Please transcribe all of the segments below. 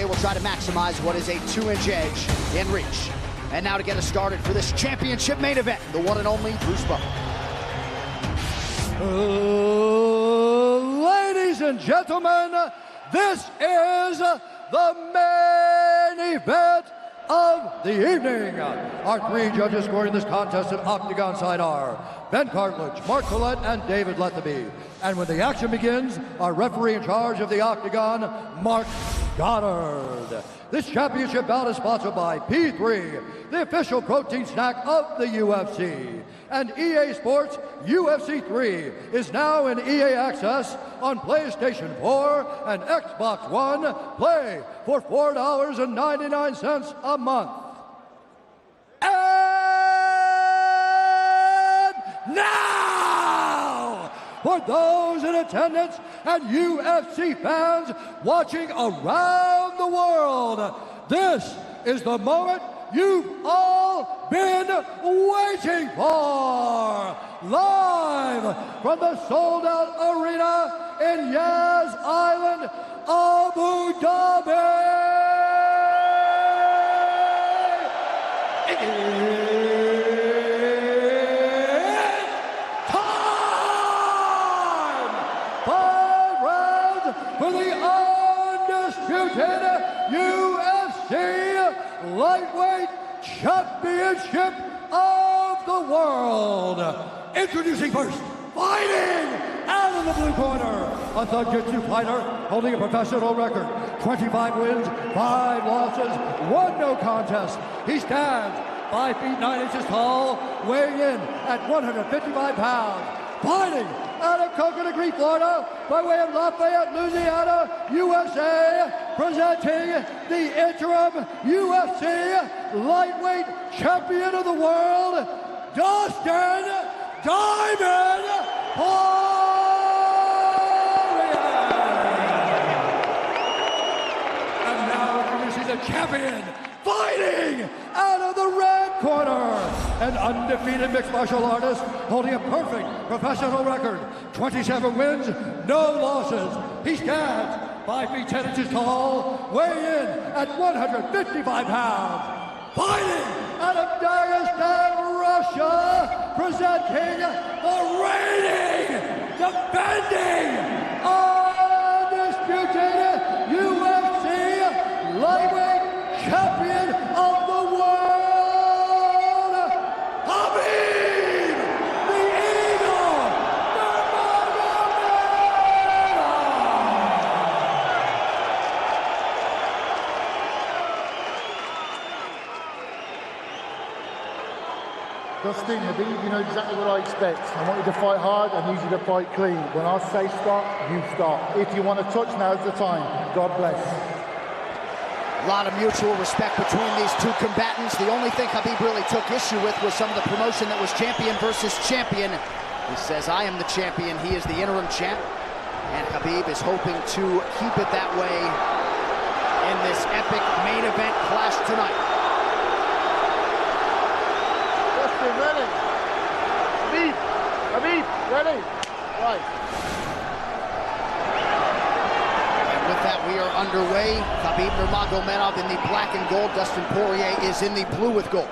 will try to maximize what is a 2-inch edge in reach. And now to get us started for this championship main event, the one and only Bruce Buffer. Ladies and gentlemen, this is the main event of the evening. Our three judges scoring this contest at Octagon side are Ben Cartledge, Mark Collette, and David Lethaby. And when the action begins, our referee in charge of the Octagon, Mark Goddard. This championship bout is sponsored by P3, the official protein snack of the UFC. And EA Sports UFC 3 is now in EA Access on PlayStation 4 and Xbox One. Play for $4.99 a month. And now, for those in attendance and UFC fans watching around the world, this is the moment you've all been waiting for. Live from the sold-out arena in Yas Island, Abu Dhabi. It's time! 5 rounds for the undisputed UFC Lightweight Championship of the world. Introducing first, fighting out of the blue corner, a Jiu-Jitsu fighter holding a professional record, 25 wins, 5 losses, 1 no contest. He stands 5 feet 9 inches tall, weighing in at 155 pounds. Fighting out of Coconut Green, Florida, by way of Lafayette, Louisiana, USA, presenting the interim UFC Lightweight Champion of the World, Dustin Diamond Poirier. And now introducing the champion, fighting out of the red corner, an undefeated mixed martial artist holding a perfect professional record, 27 wins, no losses. He stands 5 feet 10 inches tall, weighing in at 155 pounds. Fighting out of Dagestan, Russia, presenting the reigning, defending, undisputed UFC Lightweight Champion of the world, Khabib, the Eagle Dustin, Khabib, you know exactly what I expect. I want you to fight hard and need you to fight clean. When I say stop, you stop. If you want to touch, now's the time. God bless. A lot of mutual respect between these two combatants. The only thing Khabib really took issue with was some of the promotion that was champion versus champion. He says, I am the champion, he is the interim champ. And Khabib is hoping to keep it that way in this epic main event clash tonight. Dustin, ready? Khabib, ready? Right. With that, we are underway. Khabib Nurmagomedov in the black and gold. Dustin Poirier is in the blue with gold.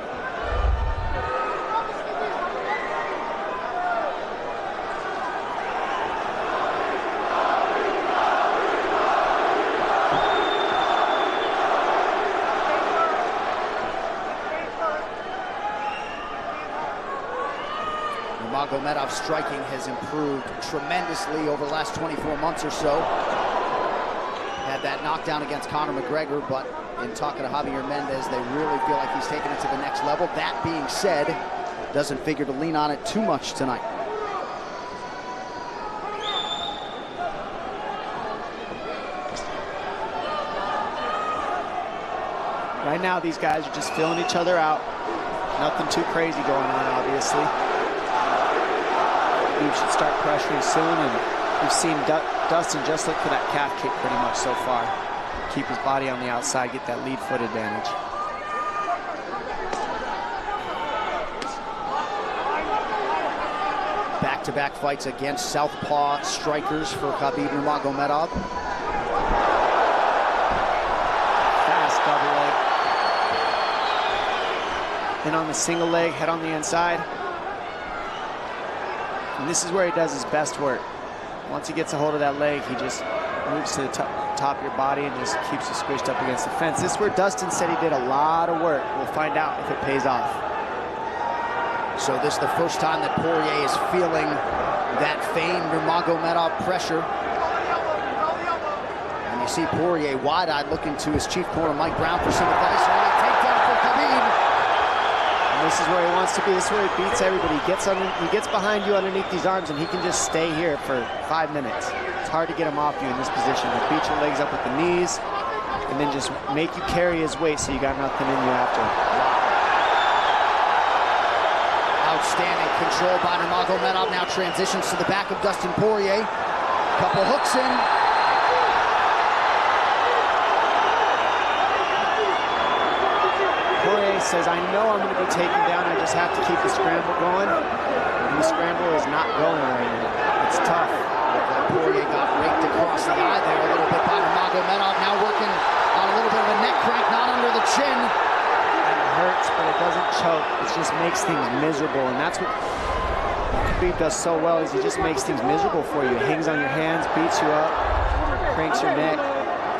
Nurmagomedov's striking has improved tremendously over the last 24 months or so. Had that knockdown against Conor McGregor, but in talking to Javier Mendez, they really feel like he's taken it to the next level. That being said, doesn't figure to lean on it too much tonight. Right now, these guys are just filling each other out. Nothing too crazy going on, obviously. We should start pressuring soon, and we've seen Dustin just look for that calf kick pretty much so far. Keep his body on the outside, get that lead foot advantage. Back-to-back fights against southpaw strikers for Khabib Nurmagomedov. in on the single leg, head on the inside. And this is where he does his best work. Once he gets a hold of that leg, he just moves to the top of your body and just keeps you squished up against the fence. This is where Dustin said he did a lot of work. We'll find out if it pays off. So this is the first time that Poirier is feeling that famed Nurmagomedov pressure. And you see Poirier wide-eyed looking to his chief corner, Mike Brown, for some advice. Early takedown for Khabib. And this is where he wants to be. This is where he beats everybody. He gets behind you underneath these arms, and he can just stay here for 5 minutes. It's hard to get him off you in this position. He'll beat your legs up with the knees, and then just make you carry his weight so you got nothing in you after. Outstanding control by Nurmagomedov. Now transitions to the back of Dustin Poirier. Couple hooks in. Poirier says, I know I'm going to be taken down. I just have to keep the scramble going. And the scramble is not going right now. It's tough. Poirier got raked across the eye there a little bit by Nurmagomedov. Now working on a little bit of a neck crank, not under the chin. Hurts, but it doesn't choke. It just makes things miserable, and that's what Khabib does so well, is he just makes things miserable for you. Hangs on your hands, beats you up, cranks your neck,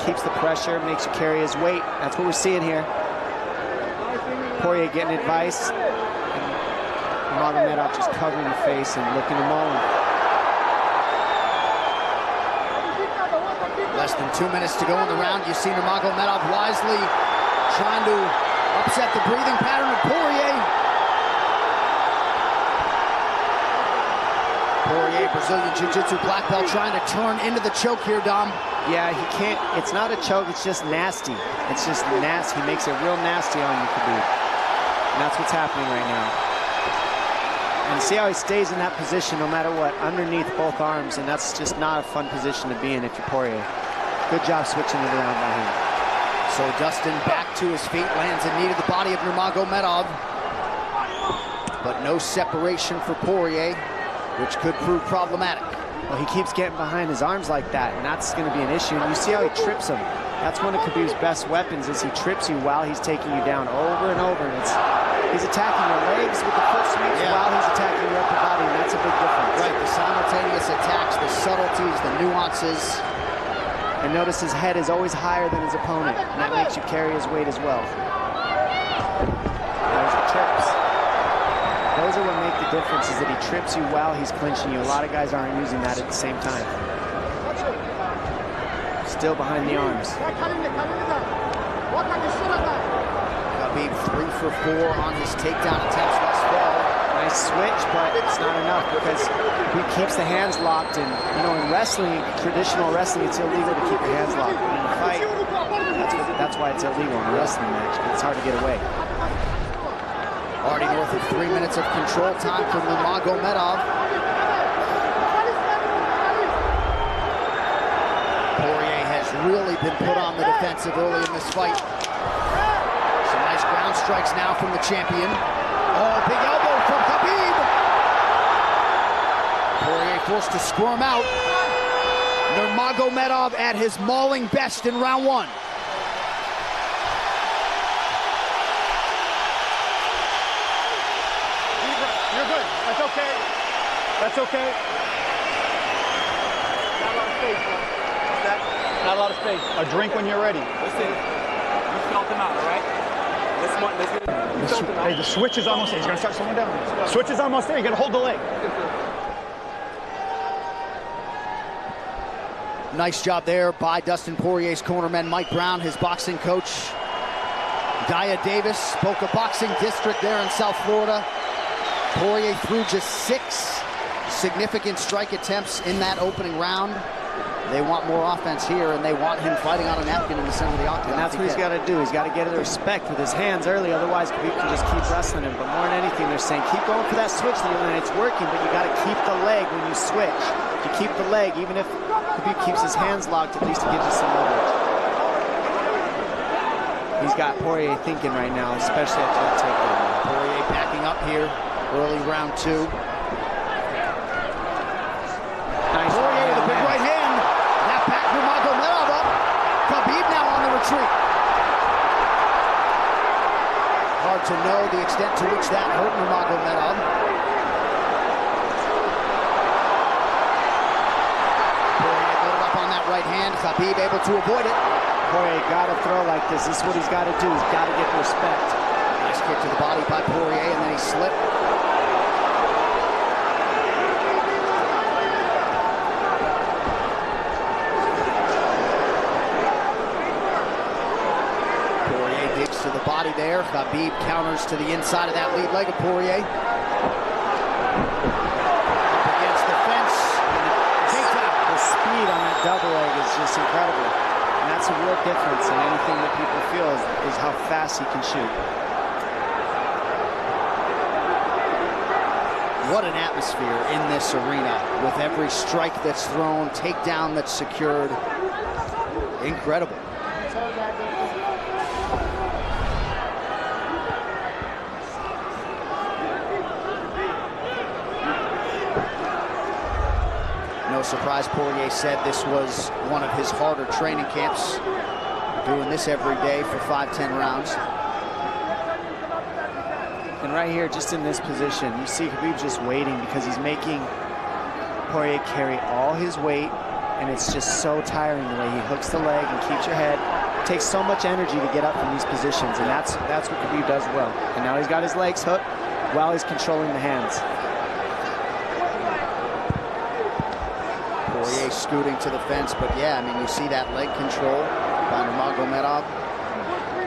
keeps the pressure, makes you carry his weight. That's what we're seeing here. Poirier getting advice, and Nurmagomedov just covering the face and looking him on. Less than 2 minutes to go in the round. You see Nurmagomedov wisely trying to upset the breathing pattern of Poirier. Poirier, Brazilian Jiu-Jitsu black belt, trying to turn into the choke here, Dom. Yeah, he can't. It's not a choke, it's just nasty. It's just nasty. He makes it real nasty on you, Khabib. And that's what's happening right now. And see how he stays in that position no matter what, underneath both arms, and that's just not a fun position to be in if you're Poirier. Good job switching it around by him. So Dustin back to his feet, lands in knee to the body of Nurmagomedov. But no separation for Poirier, which could prove problematic. Well, he keeps getting behind his arms like that, and that's going to be an issue. And you see how he trips him. That's one of Khabib's best weapons, is he trips you while he's taking you down over and over. And he's attacking your legs with the foot sweeps while he's attacking your upper body, and that's a big difference. Right, the simultaneous attacks, the subtleties, the nuances. And notice his head is always higher than his opponent, and that makes you carry his weight as well. There's the trips. Those are what make the difference, is that he trips you while he's clinching you. A lot of guys aren't using that at the same time. Still behind the arms. Khabib 3 for 4 on his takedown attempts thus far. Nice switch, but it's not enough because he keeps the hands locked. And you know, in wrestling, traditional wrestling, it's illegal to keep your hands locked. But in a fight, that's why it's illegal in a wrestling match. It's hard to get away. Already north of 3 minutes of control time for Nurmagomedov. Poirier has really been put on the defensive early in this fight. Some nice ground strikes now from the champion. Oh, big elbow from Khabib. Poirier forced to squirm out. Nurmagomedov at his mauling best in round 1. You're good. That's okay. That's okay. Not a lot of space, bro. What's that? Not a lot of space. A drink when you're ready. Listen, you felt him out, all right? Hey, the switch is almost there. He's going to start slowing down. Switch is almost there. You got to hold the leg. Nice job there by Dustin Poirier's cornerman, Mike Brown, his boxing coach. Dia Davis, Boca Boxing District there in South Florida. Poirier threw just 6 significant strike attempts in that opening round. They want more offense here, and they want him fighting on a napkin in the center of the octagon. And that's what he's got to do. He's got to get the respect with his hands early, otherwise Khabib can just keep wrestling him. But more than anything, they're saying keep going for that switch, and it's working, but you got to keep the leg when you switch. If you keep the leg, even if Khabib keeps his hands locked, at least it gives you some leverage. He's got Poirier thinking right now, especially after that takedown. Poirier backing up here, early round 2. Nice. Poirier with a big right hand. That back Nurmagomedov up. Khabib now on the retreat. hard to know the extent to which that hurt Nurmagomedov. Poirier loaded up on that right hand. Khabib able to avoid it. Poirier got to throw like this. This is what he's got to do. He's got to get the respect. Nice kick to the body by Poirier, and then he slipped. Poirier digs to the body there. Khabib counters to the inside of that lead leg of Poirier. Up against the fence. The speed on that double leg is just incredible. And that's a real difference in anything that people feel is how fast he can shoot. What an atmosphere in this arena with every strike that's thrown, takedown that's secured. Incredible. No surprise, Poirier said this was one of his harder training camps. Doing this every day for 5-10 rounds. And right here, just in this position, you see Khabib just waiting because he's making Poirier carry all his weight, and it's just so tiring the way he hooks the leg and keeps your head. It takes so much energy to get up from these positions, and that's what Khabib does well. And now he's got his legs hooked while he's controlling the hands. Poirier scooting to the fence, but yeah, I mean, you see that leg control by Nurmagomedov.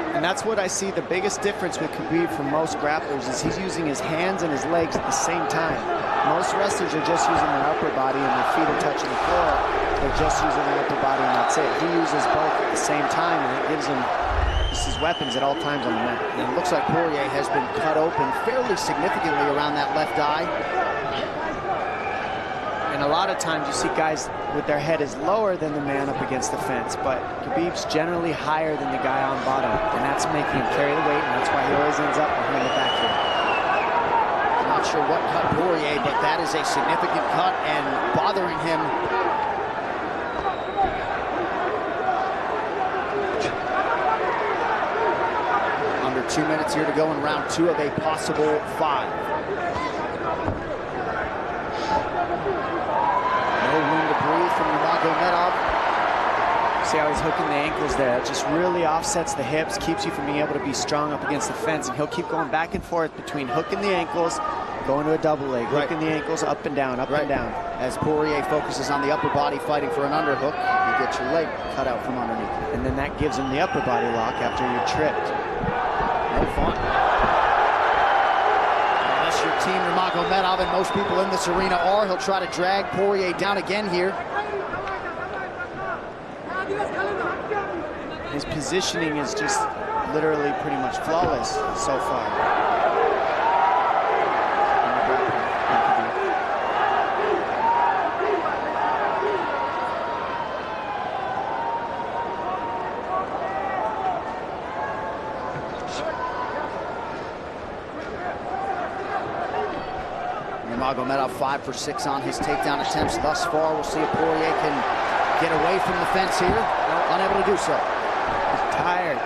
And that's what I see the biggest difference with Khabib from most grapplers is he's using his hands and his legs at the same time. Most wrestlers are just using their upper body and their feet are touching the floor. They're just using their upper body and that's it. He uses both at the same time and it gives him just his weapons at all times on the mat. And it looks like Poirier has been cut open fairly significantly around that left eye. And a lot of times you see guys with their head is lower than the man up against the fence, but Khabib's generally higher than the guy on bottom, and that's making him carry the weight, and that's why he always ends up behind the back here. I'm not sure what cut Poirier, but that is a significant cut and bothering him. Under 2 minutes here to go in round 2 of a possible 5. No room to breathe from Nurmagomedov. See how he's hooking the ankles there. It just really offsets the hips, keeps you from being able to be strong up against the fence, and he'll keep going back and forth between hooking the ankles, going to a double leg, hooking the ankles up and down, up and down. As Poirier focuses on the upper body fighting for an underhook, you get your leg cut out from underneath. And then that gives him the upper body lock after you're tripped. No fun. Unless you're Team Nurmagomedov, and most people in this arena are, he'll try to drag Poirier down again here. His positioning is just literally pretty much flawless so far. Nurmagomedov 5 for 6 on his takedown attempts thus far. We'll see if Poirier can get away from the fence here. Unable to do so. He's tired.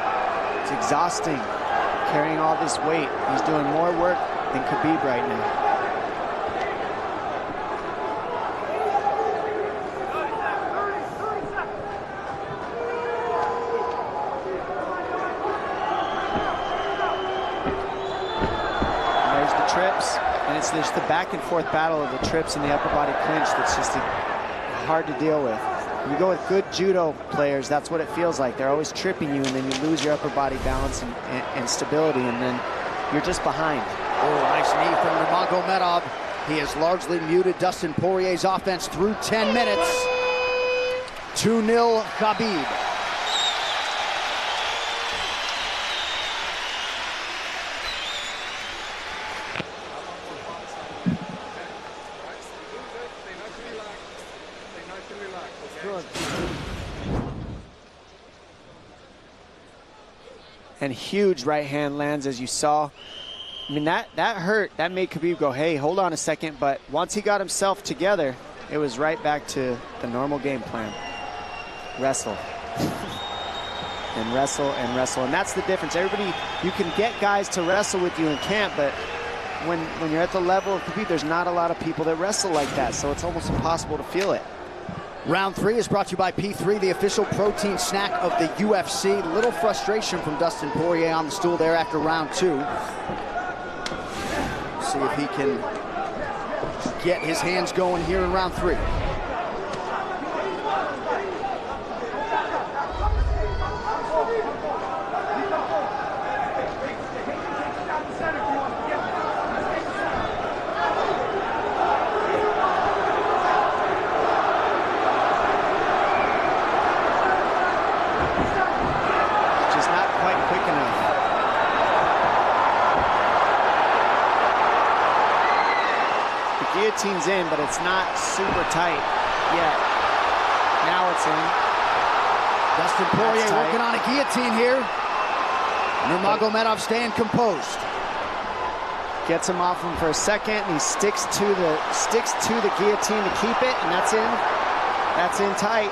It's exhausting carrying all this weight. He's doing more work than Khabib right now. And there's the trips, and it's just the back and forth battle of the trips and the upper body clinch that's just hard to deal with. You go with good judo players, that's what it feels like. They're always tripping you, and then you lose your upper body balance and stability, and then you're just behind. Oh, nice knee from Nurmagomedov. He has largely muted Dustin Poirier's offense through 10 minutes. 2-0 Khabib. And huge right hand lands, as you saw. I mean, that hurt. That made Khabib go, hey, hold on a second. But once he got himself together, it was right back to the normal game plan. Wrestle. and wrestle and wrestle. And that's the difference. Everybody, you can get guys to wrestle with you in camp, but when you're at the level of Khabib, there's not a lot of people that wrestle like that, so it's almost impossible to feel it. Round 3 is brought to you by P3, the official protein snack of the UFC. Little frustration from Dustin Poirier on the stool there after round 2. See if he can get his hands going here in round 3. Guillotine's in, but it's not super tight yet. Now it's in. Dustin Poirier working on a guillotine here. Nurmagomedov staying composed. Gets him off him for a second, and he sticks to the guillotine to keep it, and that's in. That's in tight.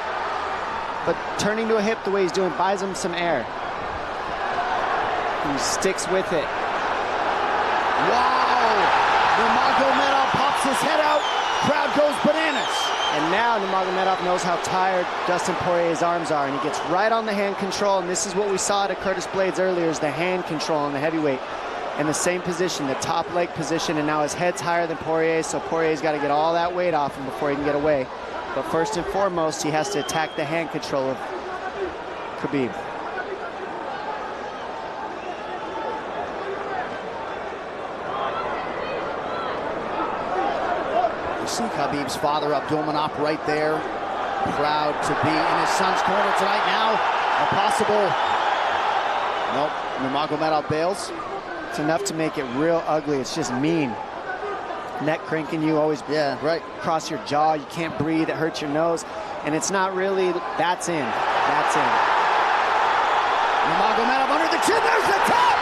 But turning to a hip the way he's doing buys him some air. He sticks with it. Wow! Nurmagomedov pops his head out, crowd goes bananas. And now Nurmagomedov knows how tired Dustin Poirier's arms are, and he gets right on the hand control, and this is what we saw at Curtis Blades earlier, is the hand control on the heavyweight. In the same position, the top leg position, and now his head's higher than Poirier's, so Poirier's got to get all that weight off him before he can get away. But first and foremost, he has to attack the hand control of Khabib. See Khabib's father, Abdulmanap, right there. Proud to be in his son's corner tonight. Now, a possible... Nope, Nurmagomedov bails. It's enough to make it real ugly. It's just mean. Neck cranking you, always cross your jaw. You can't breathe, it hurts your nose. And it's not really... That's in. That's in. Nurmagomedov under the chin. There's the top!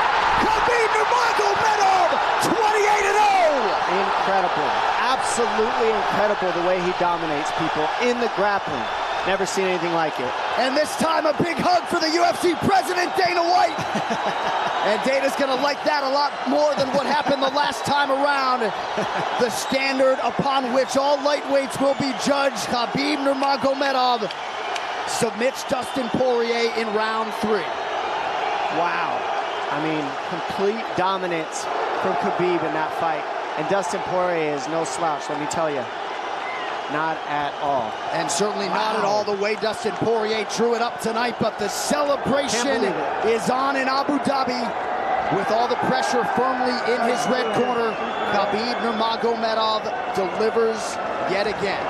Khabib Nurmagomedov, 28-0! Incredible. Absolutely incredible the way he dominates people in the grappling. Never seen anything like it. And this time a big hug for the UFC president, Dana White. And Dana's gonna like that a lot more than what happened the last time around. The standard upon which all lightweights will be judged. Khabib Nurmagomedov submits Dustin Poirier in round 3. Wow. I mean, complete dominance from Khabib in that fight. And Dustin Poirier is no slouch, let me tell you. Not at all. And certainly not at all the way Dustin Poirier drew it up tonight, but the celebration is on in Abu Dhabi with all the pressure firmly in his red corner. Khabib Nurmagomedov delivers yet again.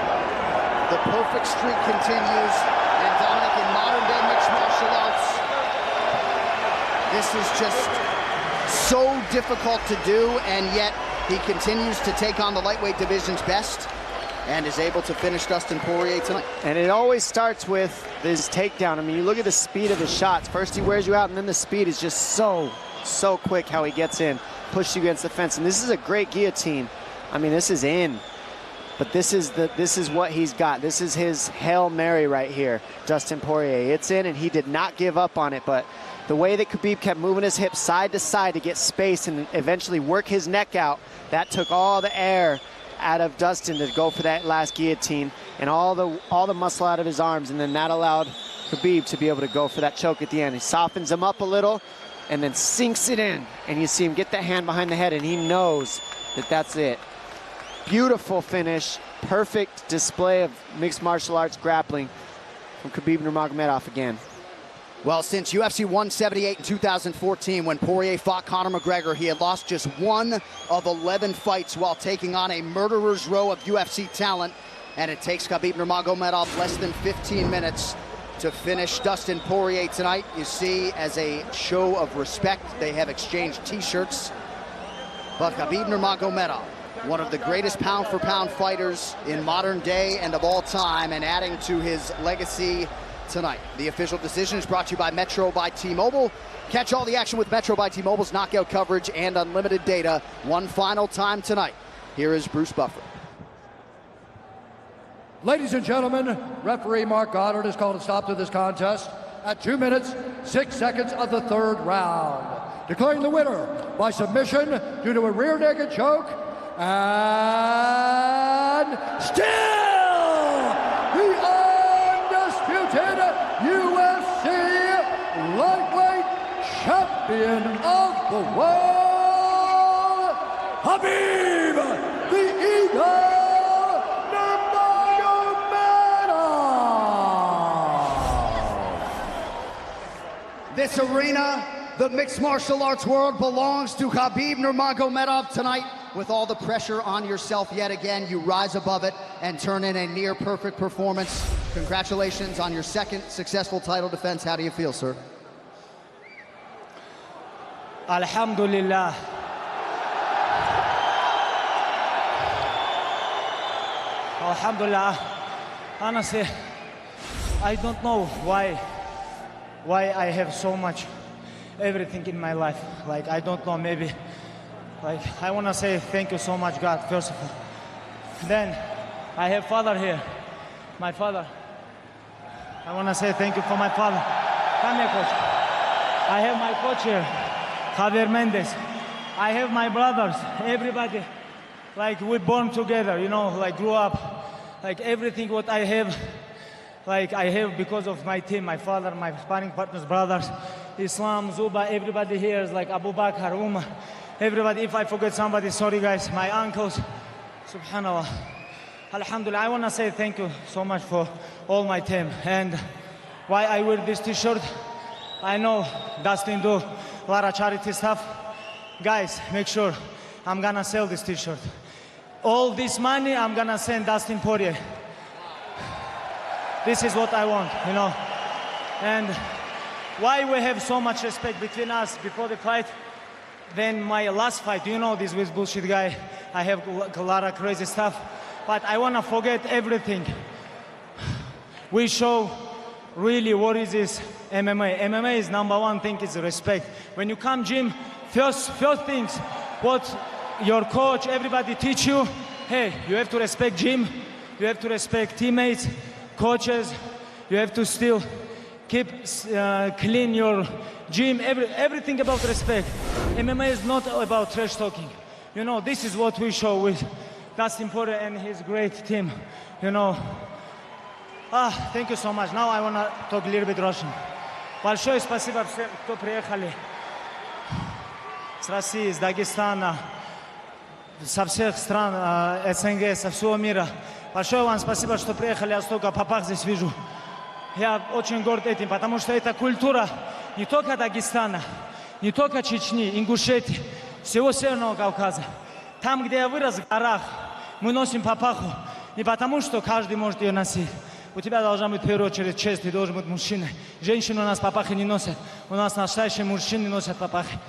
The perfect streak continues, and Dominic, in modern-day mixed martial arts, this is just so difficult to do, and yet he continues to take on the lightweight division's best and is able to finish Dustin Poirier tonight. And it always starts with this takedown. I mean, you look at the speed of his shots. First he wears you out, and then the speed is just so quick how he gets in, pushes you against the fence. And this is a great guillotine. I mean, this is in. But this is what he's got. This is his Hail Mary right here, Dustin Poirier. It's in, and he did not give up on it. But the way that Khabib kept moving his hips side to side to get space and eventually work his neck out, that took all the air out of Dustin to go for that last guillotine, and all the muscle out of his arms, and then that allowed Khabib to be able to go for that choke at the end. He softens him up a little and then sinks it in, and you see him get that hand behind the head, and he knows that that's it. Beautiful finish, perfect display of mixed martial arts grappling from Khabib Nurmagomedov again. Well, since UFC 178 in 2014, when Poirier fought Conor McGregor, he had lost just 1 of 11 fights while taking on a murderer's row of UFC talent. And it takes Khabib Nurmagomedov less than 15 minutes to finish Dustin Poirier tonight. You see, as a show of respect, they have exchanged t-shirts. But Khabib Nurmagomedov, one of the greatest pound-for-pound fighters in modern day and of all time, and adding to his legacy tonight. The official decision is brought to you by Metro by T-Mobile. Catch all the action with Metro by T-Mobile's knockout coverage and unlimited data one final time tonight. Here is Bruce Buffer. Ladies and gentlemen, referee Mark Goddard has called a stop to this contest at 2 minutes 6 seconds of the third round. Declaring the winner by submission due to a rear naked choke, and still the undisputed UFC lightweight champion of the world, Khabib the Eagle Nurmagomedov. This arena, the mixed martial arts world, belongs to Khabib Nurmagomedov tonight. With all the pressure on yourself yet again, you rise above it and turn in a near-perfect performance. Congratulations on your second successful title defense. How do you feel, sir? Alhamdulillah. Alhamdulillah. Honestly, I don't know why I have so much everything in my life. Like, I don't know, maybe, like, I want to say thank you so much, God, first of all. Then I have father here, my father. I want to say thank you for my father. Come here, coach. I have my coach here, Javier Mendez. I have my brothers, everybody. Like, we born together, you know, like, grew up. Like, everything what I have, like, I have because of my team, my father, my sparring partners, brothers, Islam, Zuba, everybody here is like Abu Bakr, Umar, everybody. If I forget somebody, sorry guys, my uncles, subhanallah. Alhamdulillah, I want to say thank you so much for all my team. And why I wear this t-shirt, I know Dustin do a lot of charity stuff. Guys, make sure I'm gonna sell this t-shirt. All this money, I'm gonna send Dustin Poirier. This is what I want, you know. And why we have so much respect between us before the fight, then my last fight, you know this with bullshit guy, I have a lot of crazy stuff, but I want to forget everything. We show really what is this MMA. MMA is number one thing is respect. When you come gym, first things, what your coach, everybody teach you, hey, you have to respect gym, you have to respect teammates, coaches, you have to still keep clean your gym, everything about respect. MMA is not about trash talking. You know, this is what we show with Dustin Poirier and his great team, you know. Thank you so much. Now I want to talk a little bit Russian. Большое спасибо всем, кто приехали с России, с Дагестана, со всех стран СНГ, со всего мира. Большое вам спасибо, что приехали, я столько попах здесь вижу. Я очень горд этим, потому что это культура не только Дагестана, не только Чечни, Ингушетии, всего Северного Кавказа. Там, где я вырос, в горах, мы носим папаху не потому, что каждый может ее носить. У тебя должна быть в первую очередь честь, ты должен быть мужчиной. Женщины у нас папахи не носят, у нас настоящие мужчины носят папахи.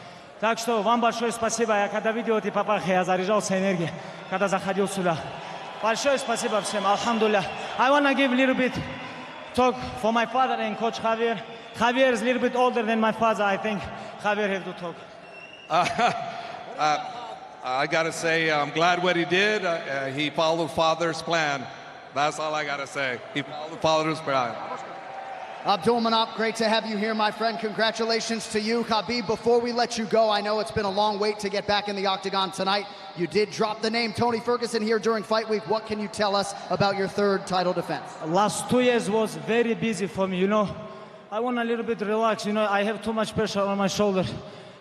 Так что вам большое спасибо. Я когда видел эти папахи, я заряжался энергией, когда заходил сюда. Большое спасибо всем, алхамдулилlah. I want to give a little bit talk for my father and Coach Javier. Javier is a little bit older than my father. I think Javier have to talk. I got to say, I'm glad what he did. He followed father's plan. That's all I got to say. He followed father's plan. Abdulmanap, great to have you here, my friend. Congratulations to you. Khabib, before we let you go, I know it's been a long wait to get back in the octagon tonight. You did drop the name Tony Ferguson here during fight week. What can you tell us about your third title defense? Last 2 years was very busy for me, you know. I want a little bit relax, you know. I have too much pressure on my shoulder.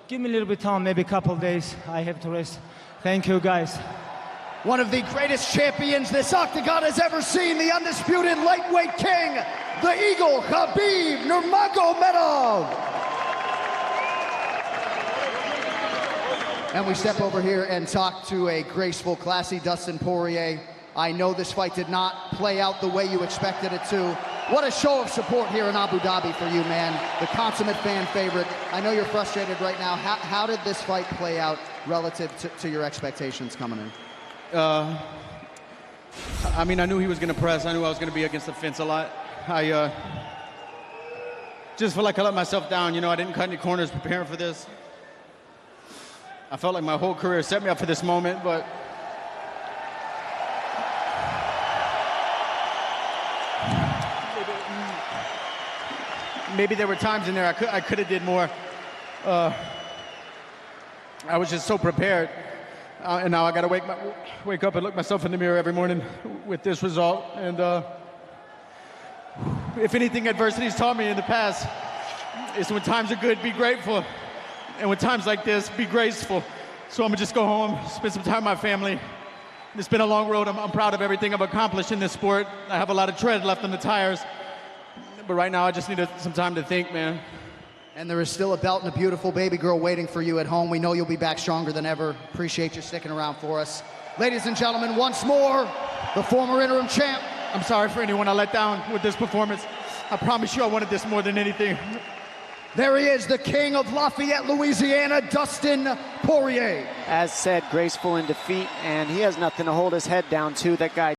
Give me a little bit time, maybe a couple days. I have to rest. Thank you, guys. One of the greatest champions this octagon has ever seen, the undisputed lightweight king, the Eagle, Khabib Nurmagomedov. And we step over here and talk to a graceful, classy Dustin Poirier. I know this fight did not play out the way you expected it to. What a show of support here in Abu Dhabi for you, man. The consummate fan favorite. I know you're frustrated right now. How did this fight play out relative to your expectations coming in? I mean, I knew he was going to press. I knew I was going to be against the fence a lot. I just feel like I let myself down. You know, I didn't cut any corners preparing for this. I felt like my whole career set me up for this moment, but maybe there were times in there I could have did more. I was just so prepared. And now I got to wake up and look myself in the mirror every morning with this result. And if anything adversity's taught me in the past, is when times are good, be grateful. And when times like this, be graceful. So I'm gonna just go home, spend some time with my family. It's been a long road. I'm proud of everything I've accomplished in this sport. I have a lot of tread left on the tires. But right now I just need some time to think, man. And there is still a belt and a beautiful baby girl waiting for you at home. We know you'll be back stronger than ever. Appreciate you sticking around for us. Ladies and gentlemen, once more, the former interim champ. I'm sorry for anyone I let down with this performance. I promise you I wanted this more than anything. There he is, the king of Lafayette, Louisiana, Dustin Poirier. As said, graceful in defeat, and he has nothing to hold his head down to. That guy